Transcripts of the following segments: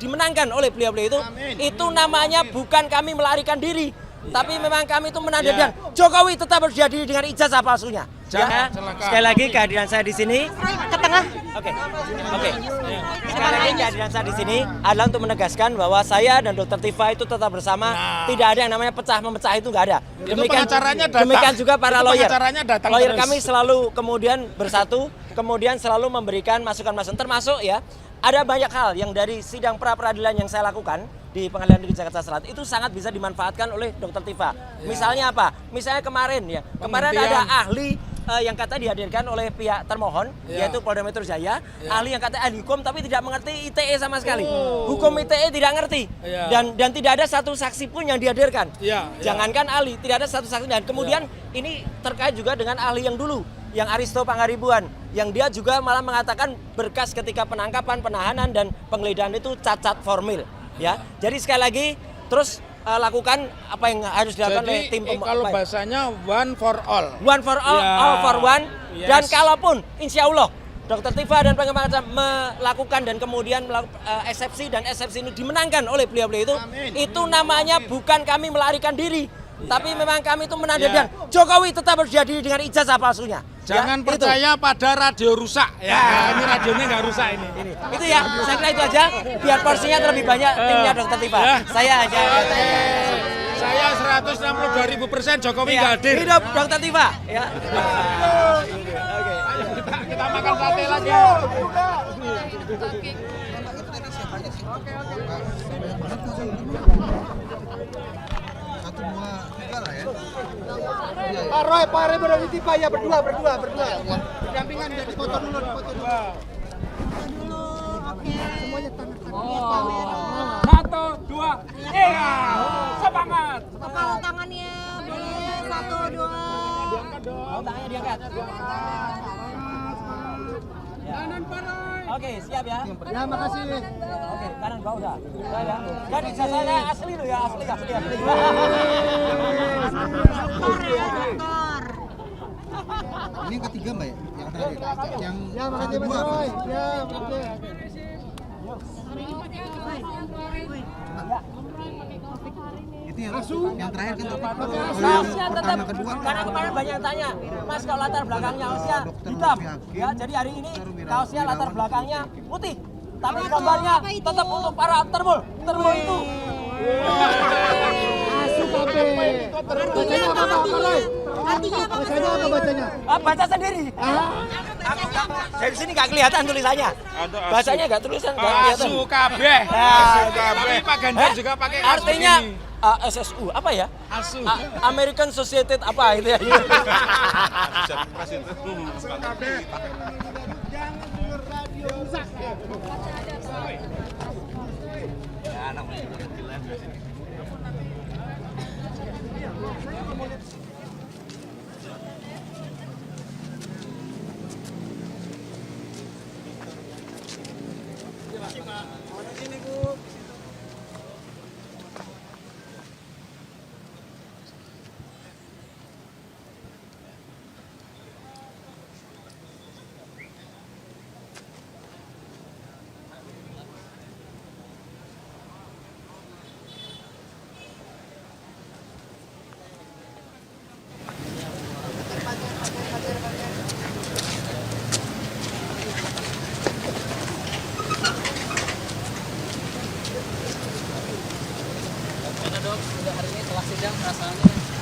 dimenangkan oleh beliau-beliau itu namanya bukan kami melarikan diri, tapi memang kami itu menandakan Jokowi tetap harus dihadiri dengan ijazah palsunya. Ya. Sekali lagi kehadiran saya di sini ke tengah. Oke. Sekali lagi kehadiran saya di sini adalah untuk menegaskan bahwa saya dan Dr. Tifa itu tetap bersama. Tidak ada yang namanya pecah memecah, itu nggak ada. Demikian juga para lawyer. Lawyer kami selalu kemudian bersatu, kemudian selalu memberikan masukan-masukan, termasuk ya ada banyak hal yang dari sidang pra-peradilan yang saya lakukan di Pengadilan Negeri Jakarta Selatan itu sangat bisa dimanfaatkan oleh Dr. Tifa. Misalnya apa? Misalnya kemarin ada ahli yang kata dihadirkan oleh pihak termohon, yaitu Polda Metro Jaya, ahli yang kata ahli hukum tapi tidak mengerti ITE sama sekali. Hukum ITE tidak ngerti, dan tidak ada satu saksi pun yang dihadirkan. Jangankan ahli, tidak ada satu saksi. Dan kemudian ini terkait juga dengan ahli yang dulu, yang Aristo Pangaribuan, yang dia juga malah mengatakan berkas ketika penangkapan, penahanan, dan penggeledahan itu cacat formil. Ya, jadi sekali lagi terus lakukan apa yang harus dilakukan oleh tim kalau bahasanya one for all. One for all, all for one. Yes. Dan kalaupun insya Allah Dr. Tifa dan pengembangan melakukan dan kemudian eksepsi dan eksepsi ini dimenangkan oleh beliau-beliau itu namanya bukan kami melarikan diri, tapi memang kami itu menandakan Jokowi tetap harus dihadiri dengan ijazah palsunya. Jangan percaya pada radio rusak ya. Ini radionya nggak rusak ini. Itu ya, saya kira itu aja. Biar porsinya terlebih banyak timnya Dr. Tifa. Saya aja. Saya 162.000% Jokowi nggak hadir. Hidup Dr. Tifa. Ya. Kita makan sate lagi. Pak Roy berada di Tifa ya, berdua. Dampingan jadi foto dulu. Semuanya tangan. Satu, dua, tiga. Semangat. Kalau tangannya boleh 1, 2. Tangannya diangkat. Kanan Pak Roy. Oke, siap ya. Ya, makasih. Oke, kanan bawah udah. Ya. Dan ijazahnya asli loh ya, asli. Ini yang ketiga Mbak ya? Yang terakhir? Yang kedua apa? Ya, oke. Itu yang terakhir kan Kaosnya tetap, karena kemarin banyak yang tanya, Mas kalau latar belakangnya kaosnya hitam, ya jadi hari ini kaosnya latar belakangnya putih, tapi gambarnya tetap untuk para termul itu. Bacanya apa Pak Roy? Bacanya apa bacanya? Baca sendiri. Dari sini nggak kelihatan tulisannya. Bacanya nggak tulisan, nggak kelihatan. Asu kabeh. Tapi Pak Ganjar juga pakai kaos artinya begini. SSU apa ya? Asu. American Society apa itu ya?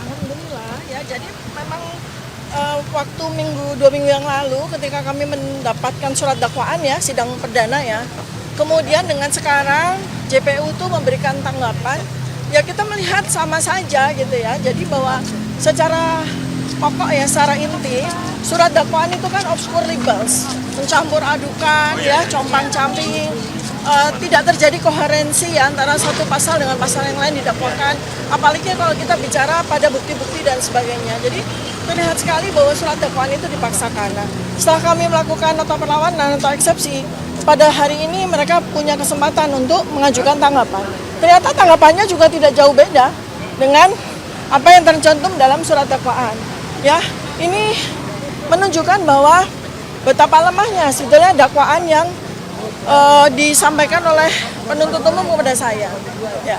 Alhamdulillah ya, jadi memang waktu 2 minggu yang lalu ketika kami mendapatkan surat dakwaan ya, sidang perdana ya, kemudian dengan sekarang JPU itu memberikan tanggapan, ya kita melihat sama saja gitu ya, jadi bahwa secara pokok ya, secara inti surat dakwaan itu kan obscure libels, mencampur adukan ya, compang-camping, tidak terjadi koherensi ya antara satu pasal dengan pasal yang lain didakwakan, apalagi kalau kita bicara pada bukti-bukti dan sebagainya. Jadi terlihat sekali bahwa surat dakwaan itu dipaksakan. Nah, setelah kami melakukan nota perlawanan atau eksepsi, pada hari ini mereka punya kesempatan untuk mengajukan tanggapan. Ternyata tanggapannya juga tidak jauh beda dengan apa yang tercantum dalam surat dakwaan. Ya, ini menunjukkan bahwa betapa lemahnya sebetulnya dakwaan yang disampaikan oleh penuntut umum kepada saya. Ya.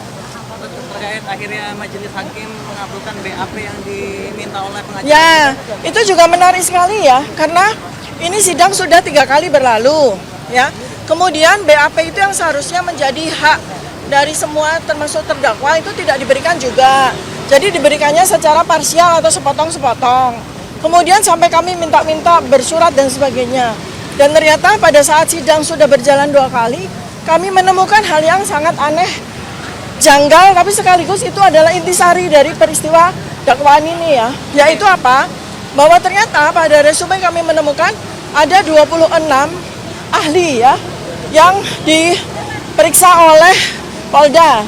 Terkait akhirnya majelis hakim mengabulkan BAP yang diminta oleh pengacara. Ya, itu juga menarik sekali ya, karena ini sidang sudah 3 kali berlalu, ya. Kemudian BAP itu yang seharusnya menjadi hak dari semua termasuk terdakwa itu tidak diberikan juga. Jadi diberikannya secara parsial atau sepotong-sepotong. Kemudian sampai kami minta-minta bersurat dan sebagainya. Dan ternyata pada saat sidang sudah berjalan 2 kali, kami menemukan hal yang sangat aneh, janggal, tapi sekaligus itu adalah intisari dari peristiwa dakwaan ini ya. Yaitu apa? Bahwa ternyata pada resume kami menemukan ada 26 ahli ya yang diperiksa oleh Polda.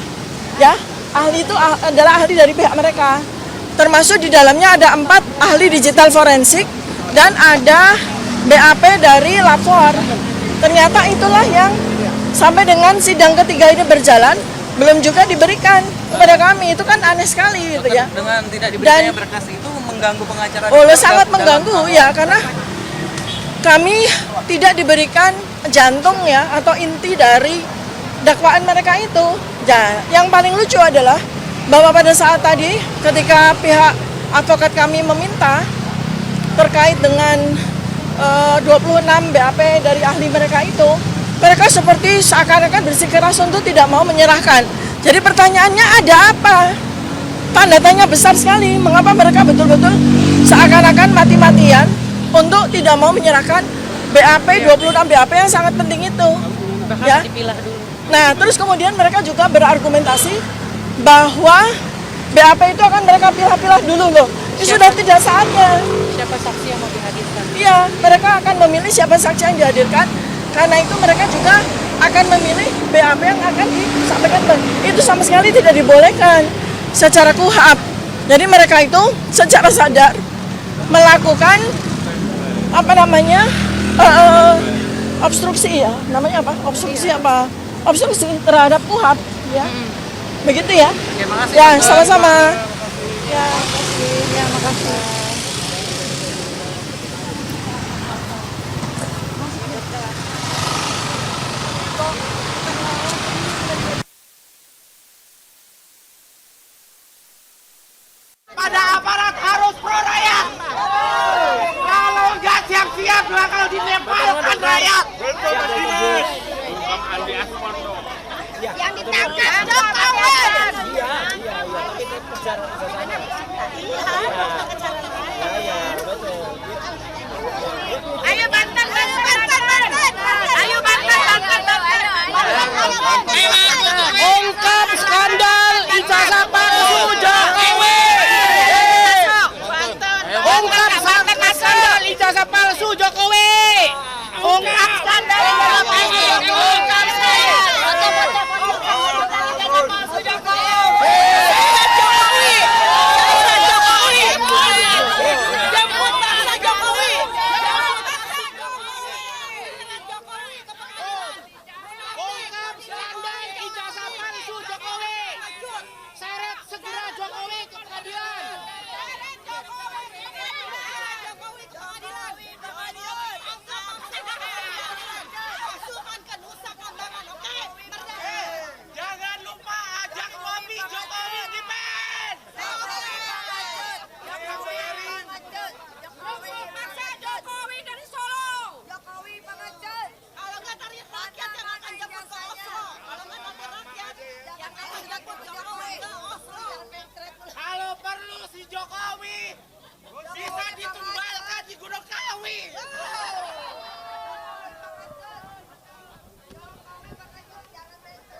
Ya, ahli itu adalah ahli dari pihak mereka. Termasuk di dalamnya ada 4 ahli digital forensik dan ada BAP dari lapor. Ternyata itulah yang sampai dengan sidang ketiga ini berjalan belum juga diberikan kepada kami. Itu kan aneh sekali gitu ya. Dengan tidak diberikannya berkas itu mengganggu pengacara. Sangat mengganggu ya, karena kami tidak diberikan jantung ya atau inti dari dakwaan mereka itu. Ya, yang paling lucu adalah bahwa pada saat tadi ketika pihak advokat kami meminta terkait dengan 26 BAP dari ahli mereka itu, mereka seperti seakan-akan bersikeras untuk tidak mau menyerahkan. Jadi pertanyaannya ada apa? Tanda tanya besar sekali. Mengapa mereka betul-betul seakan-akan mati-matian untuk tidak mau menyerahkan BAP 26 BAP yang sangat penting itu. Ya. Nah, terus kemudian mereka juga berargumentasi bahwa BAP itu akan mereka pilah-pilah dulu loh. Ini sudah tidak saatnya. Siapa saksi yang mau dihadirkan? Iya, mereka akan memilih siapa saksi yang dihadirkan. Karena itu mereka juga akan memilih BAP yang akan disampaikan. Itu sama sekali tidak dibolehkan secara KUHAP. Jadi mereka itu secara sadar melakukan obstruksi ya, namanya apa? Obstruksi terhadap KUHAP ya. Begitu ya? Ya, makasih. Ya, sama-sama. Ya, makasih. Pada aparat harus pro rakyat. Kalau nggak siap-siap bakal dilemparkan rakyat. Yang ditangkap Jokowi. Ayo Banten. Ayo Banten.